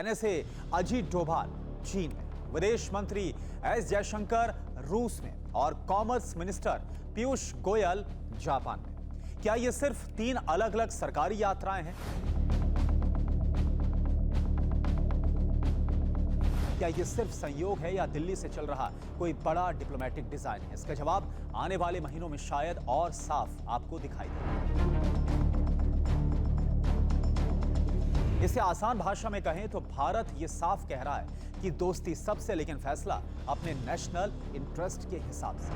NSA Ajit Doval चीन में, विदेश मंत्री एस जयशंकर रूस में और commerce minister Piyush Goyal Japan में। क्या ये सिर्फ 3 अलग अलग सरकारी यात्राएं हैं? क्या ये सिर्फ संयोग है या दिल्ली से चल रहा कोई बड़ा डिप्लोमेटिक डिजाइन है? इसका जवाब आने वाले महीनों में शायद और साफ आपको दिखाई देगा। इसे आसान भाषा में कहें तो भारत ये साफ कह रहा है कि दोस्ती सबसे, लेकिन फैसला अपने नेशनल इंटरेस्ट के हिसाब से।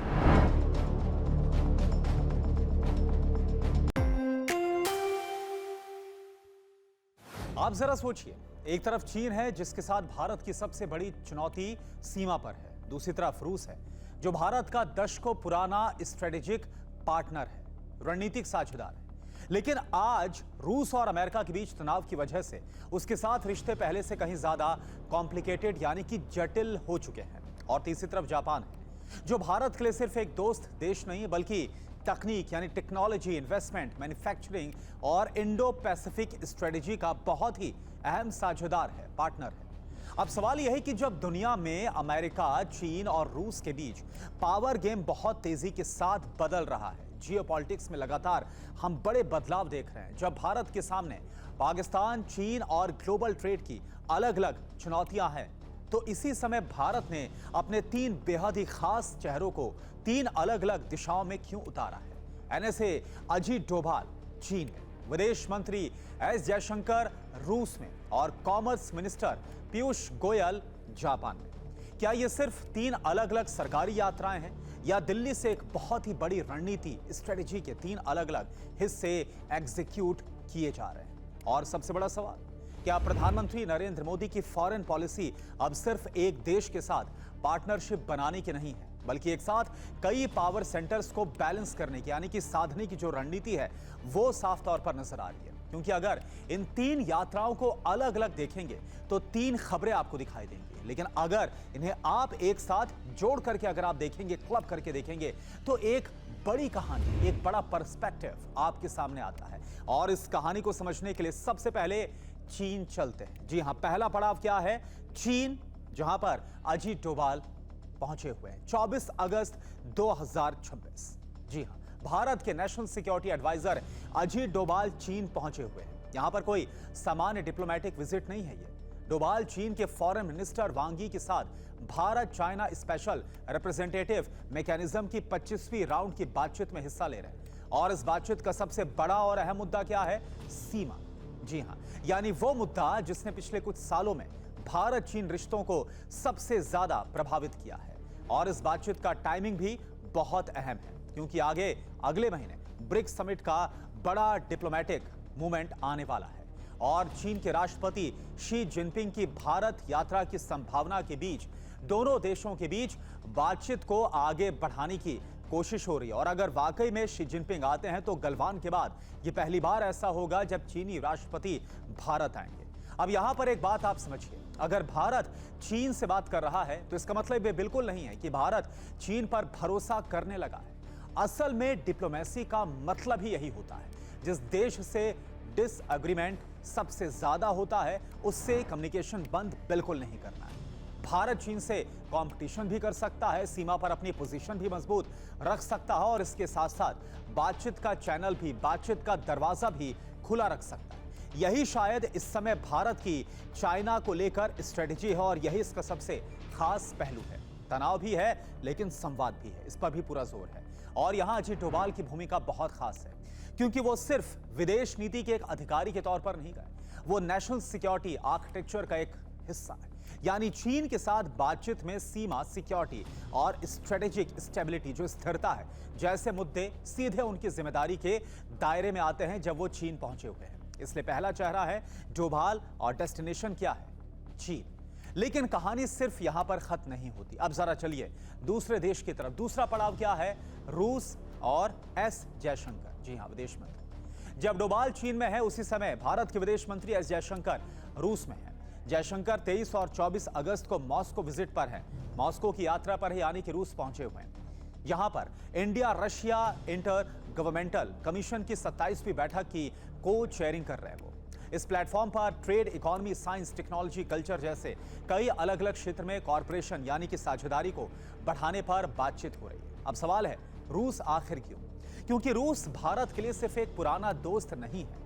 आप जरा सोचिए, एक तरफ चीन है जिसके साथ भारत की सबसे बड़ी चुनौती सीमा पर है, दूसरी तरफ रूस है जो भारत का दशकों पुराना स्ट्रेटेजिक पार्टनर है, रणनीतिक साझेदार है। लेकिन आज रूस और अमेरिका के बीच तनाव की वजह से उसके साथ रिश्ते पहले से कहीं ज्यादा कॉम्प्लिकेटेड यानी कि जटिल हो चुके हैं। और तीसरी तरफ जापान है जो भारत के लिए सिर्फ एक दोस्त देश नहीं बल्कि तकनीक यानी टेक्नोलॉजी, इन्वेस्टमेंट, मैन्युफैक्चरिंग और इंडो पैसिफिक स्ट्रेटेजी का बहुत ही अहम साझेदार है, पार्टनर है। अब सवाल यह है कि जब दुनिया में अमेरिका, चीन और रूस के बीच पावर गेम बहुत तेजी के साथ बदल रहा है, जियोपॉलिटिक्स में लगातार हम बड़े बदलाव देख रहे हैं, जब भारत के सामने पाकिस्तान, चीन और ग्लोबल ट्रेड की अलग अलग चुनौतियां हैं, तो इसी समय भारत ने अपने 3 बेहद ही खास चेहरों को 3 अलग अलग दिशाओं में क्यों उतारा है? एनएसए अजीत डोभाल चीन में, विदेश मंत्री एस जयशंकर रूस में और commerce minister Piyush Goyal Japan में। क्या ये सिर्फ 3 अलग अलग सरकारी यात्राएं हैं या दिल्ली से एक बहुत ही बड़ी रणनीति, स्ट्रेटेजी के 3 अलग अलग हिस्से एग्जीक्यूट किए जा रहे हैं? और सबसे बड़ा सवाल, क्या प्रधानमंत्री नरेंद्र मोदी की फॉरेन पॉलिसी अब सिर्फ एक देश के साथ पार्टनरशिप बनाने की नहीं है, बल्कि एक साथ कई पावर सेंटर्स को बैलेंस करने की यानी कि साधने की जो रणनीति है वो साफ तौर पर नजर आ रही है? क्योंकि अगर इन 3 यात्राओं को अलग अलग देखेंगे तो 3 खबरें आपको दिखाई देंगी, लेकिन अगर इन्हें आप एक साथ जोड़ करके अगर आप देखेंगे, क्लब करके देखेंगे, तो एक बड़ी कहानी, एक बड़ा पर्सपेक्टिव आपके सामने आता है। और इस कहानी को समझने के लिए सबसे पहले चीन चलते हैं। जी हां, पहला पड़ाव क्या है? चीन, जहां पर अजीत डोभाल पहुंचे हुए हैं 24 अगस्त 2026। जी हां, भारत के national security advisor Ajit Doval चीन पहुंचे हुए हैं। यहां पर कोई सामान्य डिप्लोमेटिक विजिट नहीं है। ये डोभाल चीन के फॉरेन मिनिस्टर वांग यी के साथ Bharat China special representative mechanism की 25वीं राउंड की बातचीत में हिस्सा ले रहे हैं। और इस बातचीत का सबसे बड़ा और अहम मुद्दा क्या है? सीमा। जी हां, यानी वो मुद्दा जिसने पिछले कुछ सालों में भारत चीन रिश्तों को सबसे ज्यादा प्रभावित किया है। और इस बातचीत का टाइमिंग भी बहुत अहम है क्योंकि आगे अगले महीने ब्रिक्स समिट का बड़ा डिप्लोमेटिक मूवमेंट आने वाला है और चीन के राष्ट्रपति शी जिनपिंग की भारत यात्रा की संभावना के बीच दोनों देशों के बीच बातचीत को आगे बढ़ाने की कोशिश हो रही है। और अगर वाकई में शी जिनपिंग आते हैं तो गलवान के बाद यह पहली बार ऐसा होगा जब चीनी राष्ट्रपति भारत आएंगे। अब यहां पर एक बात आप समझिए, अगर भारत चीन से बात कर रहा है तो इसका मतलब ये बिल्कुल नहीं है कि भारत चीन पर भरोसा करने लगा है। असल में डिप्लोमेसी का मतलब ही यही होता है, जिस देश से डिसएग्रीमेंट सबसे ज्यादा होता है उससे कम्युनिकेशन बंद बिल्कुल नहीं करना है। भारत चीन से कंपटीशन भी कर सकता है, सीमा पर अपनी पोजीशन भी मजबूत रख सकता है और इसके साथ साथ बातचीत का चैनल भी, बातचीत का दरवाजा भी खुला रख सकता है। यही शायद इस समय भारत की चाइना को लेकर स्ट्रेटेजी है और यही इसका सबसे खास पहलू है। तनाव भी है लेकिन संवाद भी है, इस पर भी पूरा जोर है। और यहां अजीत डोभाल की भूमिका बहुत खास है क्योंकि वो सिर्फ विदेश नीति के एक अधिकारी के तौर पर नहीं गए, वो नेशनल सिक्योरिटी आर्किटेक्चर का एक हिस्सा है। यानी चीन के साथ बातचीत में सीमा, सिक्योरिटी और स्ट्रेटेजिक स्टेबिलिटी, जो स्थिरता है, जैसे मुद्दे सीधे उनकी जिम्मेदारी के दायरे में आते हैं जब वो चीन पहुंचे हुए हैं। इसलिए पहला चेहरा है डोभाल और डेस्टिनेशन क्या है? चीन। लेकिन कहानी सिर्फ यहां पर खत्म नहीं होती। अब जरा चलिए दूसरे देश की तरफ। दूसरा पड़ाव क्या है? रूस और एस जयशंकर। जी हां, विदेश मंत्री। जब डोभाल चीन में है उसी समय भारत के विदेश मंत्री एस जयशंकर रूस में है। जयशंकर 23 और 24 अगस्त को मॉस्को विजिट पर हैं। मॉस्को की यात्रा पर है यानी कि रूस पहुंचे हुए हैं। यहां पर India Russia inter governmental commission की 27वीं बैठक की को चेयरिंग कर रहे हैं वो। इस प्लेटफॉर्म पर trade, economy, science, technology, culture जैसे कई अलग अलग क्षेत्र में कॉरपोरेशन यानी कि साझेदारी को बढ़ाने पर बातचीत हो रही है। अब सवाल है, रूस आखिर क्यों? क्योंकि रूस भारत के लिए सिर्फ एक पुराना दोस्त नहीं है,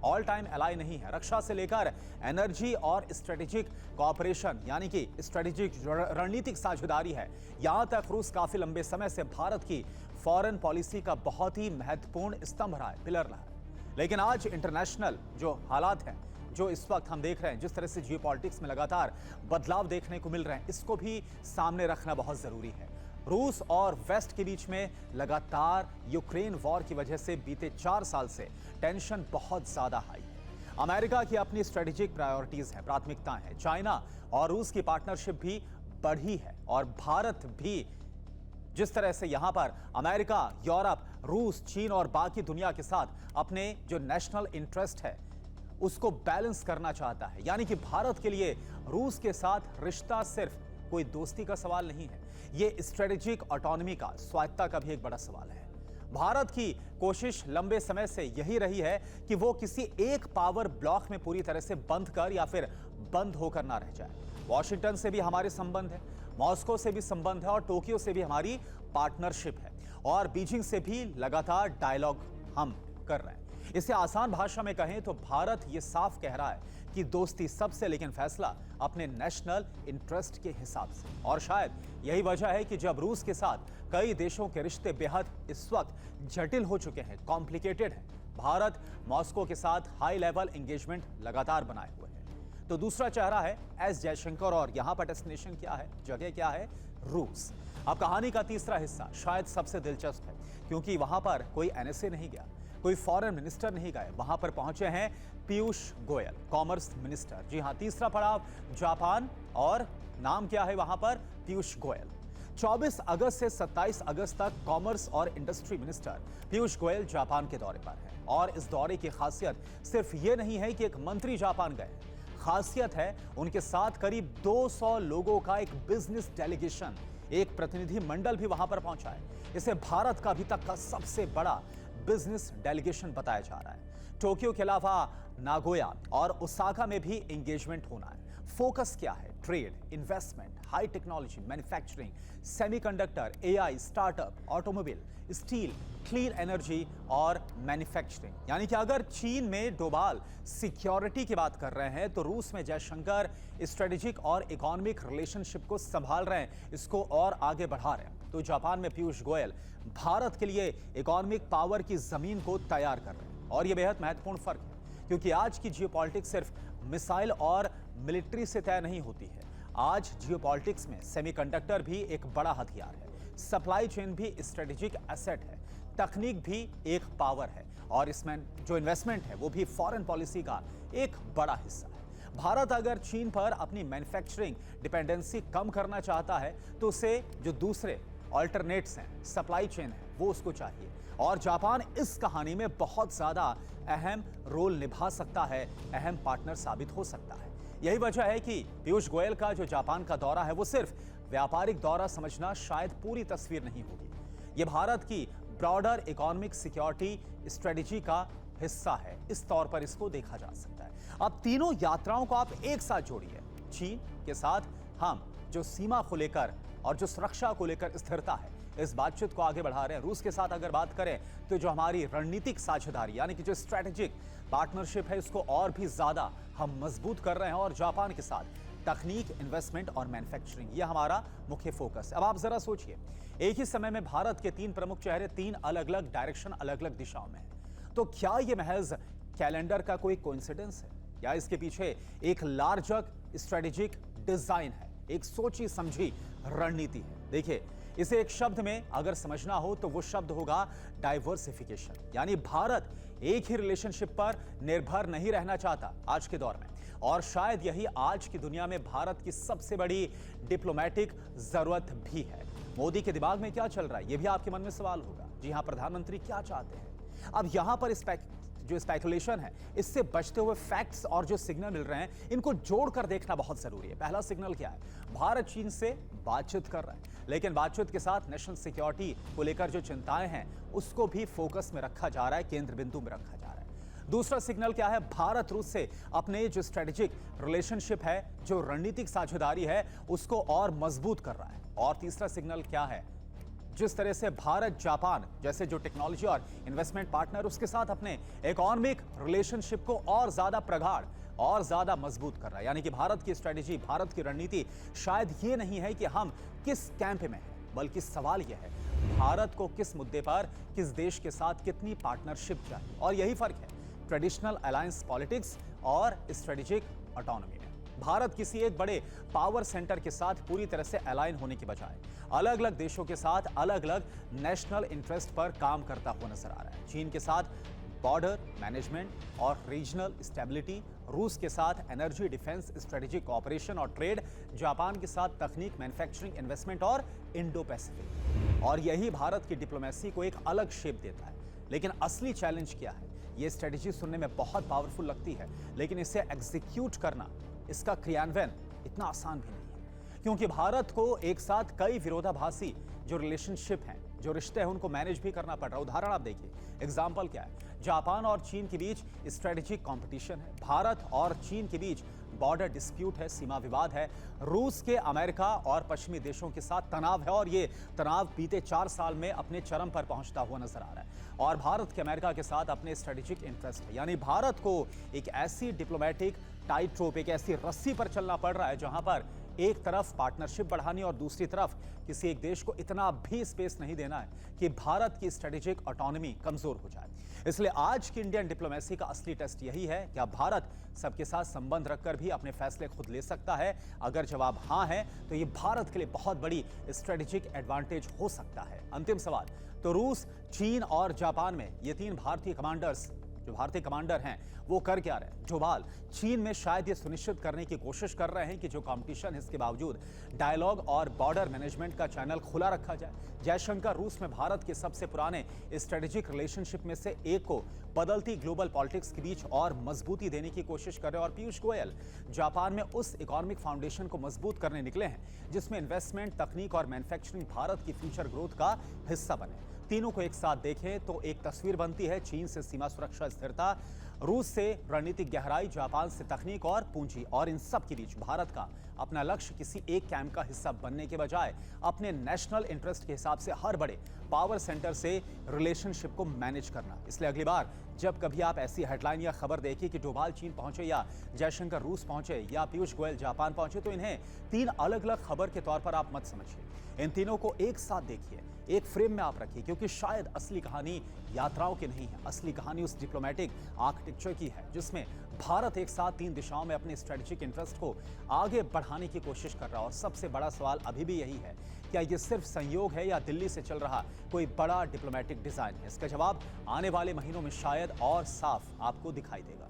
ऑल टाइम एलाई नहीं है। रक्षा से लेकर एनर्जी और स्ट्रेटेजिक कॉपरेशन यानी कि स्ट्रेटेजिक रणनीतिक साझेदारी है, यहां तक रूस काफी लंबे समय से भारत की फॉरेन पॉलिसी का बहुत ही महत्वपूर्ण स्तंभ रहा है, पिलर रहा है। लेकिन आज इंटरनेशनल जो हालात हैं, जो इस वक्त हम देख रहे हैं, जिस तरह से जियोपॉलिटिक्स में लगातार बदलाव देखने को मिल रहे हैं, इसको भी सामने रखना बहुत जरूरी है। रूस और वेस्ट के बीच में लगातार यूक्रेन वॉर की वजह से बीते 4 साल से टेंशन बहुत ज्यादा हाई है। अमेरिका की अपनी स्ट्रेटेजिक प्रायोरिटीज है, प्राथमिकताएं हैं। चाइना और रूस की पार्टनरशिप भी बढ़ी है और भारत भी जिस तरह से यहां पर अमेरिका, यूरोप, रूस, चीन और बाकी दुनिया के साथ अपने जो नेशनल इंटरेस्ट है उसको बैलेंस करना चाहता है। यानी कि भारत के लिए रूस के साथ रिश्ता सिर्फ कोई दोस्ती का सवाल नहीं है, ये स्ट्रेटेजिक ऑटोनॉमी का, स्वायत्ता का भी एक बड़ा सवाल है। भारत की कोशिश लंबे समय से यही रही है कि वो किसी एक पावर ब्लॉक में पूरी तरह से बंद कर या फिर बंद होकर ना रह जाए। वॉशिंगटन से भी हमारे संबंध है, मॉस्को से भी संबंध है और टोक्यो से भी हमारी पार्टनरशिप है और बीजिंग से भी लगातार डायलॉग हम कर रहे हैं। इसे आसान भाषा में कहें तो भारत ये साफ कह रहा है कि दोस्ती सबसे, लेकिन फैसला अपने नेशनल इंटरेस्ट के हिसाब से। और शायद यही वजह है कि जब रूस के साथ कई देशों के रिश्ते बेहद इस वक्त जटिल हो चुके हैं, कॉम्प्लिकेटेड हैं, भारत मॉस्को के साथ हाई लेवल एंगेजमेंट लगातार बनाए हुए है। तो दूसरा चेहरा है एस जयशंकर और यहां पर डेस्टिनेशन क्या है, जगह क्या है? रूस। अब कहानी का तीसरा हिस्सा शायद सबसे दिलचस्प है, क्योंकि वहां पर कोई एनएसए नहीं गया, कोई फॉरेन मिनिस्टर नहीं गए, वहां पर पहुंचे हैं पीयूष गोयल, कॉमर्स मिनिस्टर। जी हां, तीसरा पड़ाव जापान, और नाम क्या है वहां पर? पीयूष गोयल। 24 अगस्त से 27 अगस्त तक कॉमर्स और industry minister Piyush Goyal Japan के दौरे पर हैं। और इस दौरे की खासियत सिर्फ ये नहीं है कि एक मंत्री जापान गए, खासियत है उनके साथ करीब 200 लोगों का एक बिजनेस डेलीगेशन, एक प्रतिनिधि मंडल भी वहां पर पहुंचा है। इसे भारत का अभी तक का सबसे बड़ा बिजनेस डेलीगेशन बताया जा रहा है। टोक्यो के अलावा नागोया और ओसाका में भी एंगेजमेंट होना है। फोकस क्या है? Trade, investment, high technology, manufacturing, semiconductor, AI, startup, automobile, steel, clean energy और मैन्युफैक्चरिंग। यानी कि अगर चीन में डोभाल सिक्योरिटी की बात कर रहे हैं तो रूस में जयशंकर स्ट्रेटेजिक और इकोनॉमिक रिलेशनशिप को संभाल रहे हैं, इसको और आगे बढ़ा रहे हैं। तो जापान में पीयूष गोयल भारत के लिए इकोनॉमिक पावर की जमीन को तैयार कर रहे हैं। और यह बेहद महत्वपूर्ण फर्क है, क्योंकि आज की जियोपॉलिटिक्स सिर्फ मिसाइल और मिलिट्री से तय नहीं होती है। आज जियोपॉलिटिक्स में सेमीकंडक्टर भी एक बड़ा हथियार है, सप्लाई चेन भी स्ट्रेटेजिक एसेट है, तकनीक भी एक पावर है, और इसमें जो इन्वेस्टमेंट है वो भी फॉरेन पॉलिसी का एक बड़ा हिस्सा है। भारत अगर चीन पर अपनी मैन्युफैक्चरिंग डिपेंडेंसी कम करना चाहता है तो उसे जो दूसरे ऑल्टरनेट्स हैं, सप्लाई चेन है, वो उसको चाहिए। और जापान इस कहानी में बहुत ज्यादा अहम रोल निभा सकता है, अहम पार्टनर साबित हो सकता है। यही वजह है कि पीयूष गोयल का जो जापान का दौरा है वो सिर्फ व्यापारिक दौरा समझना शायद पूरी तस्वीर नहीं होगी। ये भारत की ब्रॉडर इकोनॉमिक सिक्योरिटी स्ट्रेटेजी का हिस्सा है, इस तौर पर इसको देखा जा सकता है। अब तीनों यात्राओं को आप एक साथ जोड़िए। चीन के साथ हम जो सीमा को लेकर और जो सुरक्षा को लेकर स्थिरता है, इस बातचीत को आगे बढ़ा रहे हैं। रूस के साथ अगर बात करें तो जो हमारी रणनीतिक साझेदारी यानी कि जो स्ट्रेटेजिक पार्टनरशिप है, इसको और भी ज्यादा हम मजबूत कर रहे हैं। और जापान के साथ तकनीक, इन्वेस्टमेंट और मैन्युफैक्चरिंग, यह हमारा मुख्य फोकस है। अब आप जरा सोचिए, एक ही समय में भारत के 3 प्रमुख चेहरे 3 अलग अलग डायरेक्शन, अलग अलग दिशाओं में हैं। तो क्या यह महज कैलेंडर का कोई कोइंसिडेंस है, या इसके पीछे एक लार्जर स्ट्रेटेजिक डिजाइन है, एक सोची समझी रणनीति है? देखिए, इसे एक शब्द में अगर समझना हो तो वो शब्द होगा डाइवर्सिफिकेशन। यानी भारत एक ही रिलेशनशिप पर निर्भर नहीं रहना चाहता आज के दौर में, और शायद यही आज की दुनिया में भारत की सबसे बड़ी डिप्लोमेटिक जरूरत भी है। मोदी के दिमाग में क्या चल रहा है, यह भी आपके मन में सवाल होगा। जी हां, प्रधानमंत्री क्या चाहते हैं? अब यहां पर जो स्पेकुलेशन है, इससे बचते हुए फैक्ट्स और जो सिग्नल मिल रहे हैं, इनको जोड़कर देखना बहुत जरूरी है। पहला सिग्नल क्या है? भारत चीन से बातचीत कर रहा है, लेकिन बातचीत के साथ नेशनल सिक्योरिटी को लेकर जो चिंताएं हैं उसको भी फोकस में रखा जा रहा है, केंद्र बिंदु में रखा जा रहा है। दूसरा सिग्नल क्या है? भारत रूस से अपने जो स्ट्रेटेजिक रिलेशनशिप है, जो रणनीतिक साझेदारी है, उसको और मजबूत कर रहा है। और तीसरा सिग्नल क्या है? जिस तरह से भारत जापान जैसे जो टेक्नोलॉजी और इन्वेस्टमेंट पार्टनर उसके साथ अपने इकोनॉमिक रिलेशनशिप को और ज्यादा प्रगाढ़ और ज्यादा मजबूत कर रहा है। यानी कि भारत की स्ट्रेटेजी, भारत की रणनीति शायद ये नहीं है कि हम किस कैंप में हैं, बल्कि सवाल यह है भारत को किस मुद्दे पर, किस देश के साथ कितनी पार्टनरशिप चाहिए। और यही फर्क है ट्रेडिशनल अलायंस पॉलिटिक्स और स्ट्रेटेजिक ऑटोनॉमी में। भारत किसी एक बड़े पावर सेंटर के साथ पूरी तरह से अलाइन होने के बजाय अलग अलग देशों के साथ अलग अलग नेशनल इंटरेस्ट पर काम करता हुआ नजर आ रहा है। चीन के साथ बॉर्डर मैनेजमेंट और रीजनल स्टेबिलिटी, रूस के साथ एनर्जी, डिफेंस, स्ट्रेटेजिक कोऑपरेशन और ट्रेड, जापान के साथ तकनीक, मैन्युफैक्चरिंग, इन्वेस्टमेंट और इंडो पैसिफिक। और यही भारत की डिप्लोमेसी को एक अलग शेप देता है। लेकिन असली चैलेंज क्या है? ये स्ट्रेटेजी सुनने में बहुत पावरफुल लगती है, लेकिन इसे एग्जीक्यूट करना, इसका क्रियान्वयन इतना आसान भी नहीं है, क्योंकि भारत को एक साथ कई विरोधाभासी जो रिलेशनशिप हैं, जो रिश्ते हैं, उनको मैनेज भी करना पड़ रहा है। उदाहरण आप देखिए, एग्जाम्पल क्या है? जापान और चीन के बीच स्ट्रेटेजिक कंपटीशन है, भारत और चीन के बीच बॉर्डर डिस्प्यूट है, सीमा विवाद है, रूस के अमेरिका और पश्चिमी देशों के साथ तनाव है, और ये तनाव बीते 4 साल में अपने चरम पर पहुंचता हुआ नजर आ रहा है। और भारत के अमेरिका के साथ अपने स्ट्रेटेजिक इंटरेस्ट है, यानी भारत को एक ऐसी डिप्लोमेटिक टाइट रोप, एक ऐसी रस्सी पर चलना पड़ रहा है जहां पर एक तरफ पार्टनरशिप बढ़ानी और दूसरी तरफ किसी एक देश को इतना भी स्पेस नहीं देना है कि भारत की स्ट्रेटेजिक ऑटोनॉमी कमजोर हो जाए। इसलिए आज की इंडियन डिप्लोमेसी का असली टेस्ट यही है, क्या भारत सबके साथ संबंध रखकर भी अपने फैसले खुद ले सकता है? अगर जवाब हां है तो ये भारत के लिए बहुत बड़ी स्ट्रेटेजिक एडवांटेज हो सकता है। अंतिम सवाल, तो रूस, चीन और जापान में ये 3 भारतीय कमांडर्स, जो भारतीय कमांडर हैं, वो कर क्या रहे हैं? डोभाल चीन में शायद ये सुनिश्चित करने की कोशिश कर रहे हैं कि जो कंपटीशन है इसके बावजूद डायलॉग और बॉर्डर मैनेजमेंट का चैनल खुला रखा जाए। जयशंकर रूस में भारत के सबसे पुराने स्ट्रेटेजिक रिलेशनशिप में से एक को बदलती ग्लोबल पॉलिटिक्स के बीच और मजबूती देने की कोशिश कर रहे हैं। और पीयूष गोयल जापान में उस इकोनॉमिक फाउंडेशन को मजबूत करने निकले हैं जिसमें इन्वेस्टमेंट, तकनीक और मैन्युफैक्चरिंग भारत की फ्यूचर ग्रोथ का हिस्सा बने। तीनों को एक साथ देखें तो एक तस्वीर बनती है, चीन से सीमा सुरक्षा स्थिरता, रूस से रणनीतिक गहराई, जापान से तकनीक और पूंजी, और इन सब के बीच भारत का अपना लक्ष्य किसी एक कैंप का हिस्सा बनने के बजाय अपने नेशनल इंटरेस्ट के हिसाब से हर बड़े पावर सेंटर से रिलेशनशिप को मैनेज करना। इसलिए अगली बार जब कभी आप ऐसी हेडलाइन या खबर देखिए कि डोभाल चीन पहुंचे या जयशंकर रूस पहुंचे या पीयूष गोयल जापान पहुंचे, तो इन्हें 3 अलग अलग खबर के तौर पर आप मत समझिए। इन तीनों को एक साथ देखिए, एक फ्रेम में आप रखिए, क्योंकि शायद असली कहानी यात्राओं की नहीं है, असली कहानी उस डिप्लोमेटिक आर्किटेक्चर की है जिसमें भारत एक साथ 3 दिशाओं में अपने स्ट्रेटेजिक इंटरेस्ट को आगे बढ़ाने की कोशिश कर रहा है। और सबसे बड़ा सवाल अभी भी यही है, क्या ये सिर्फ संयोग है या दिल्ली से चल रहा कोई बड़ा डिप्लोमेटिक डिजाइन है? इसका जवाब आने वाले महीनों में शायद और साफ आपको दिखाई देगा।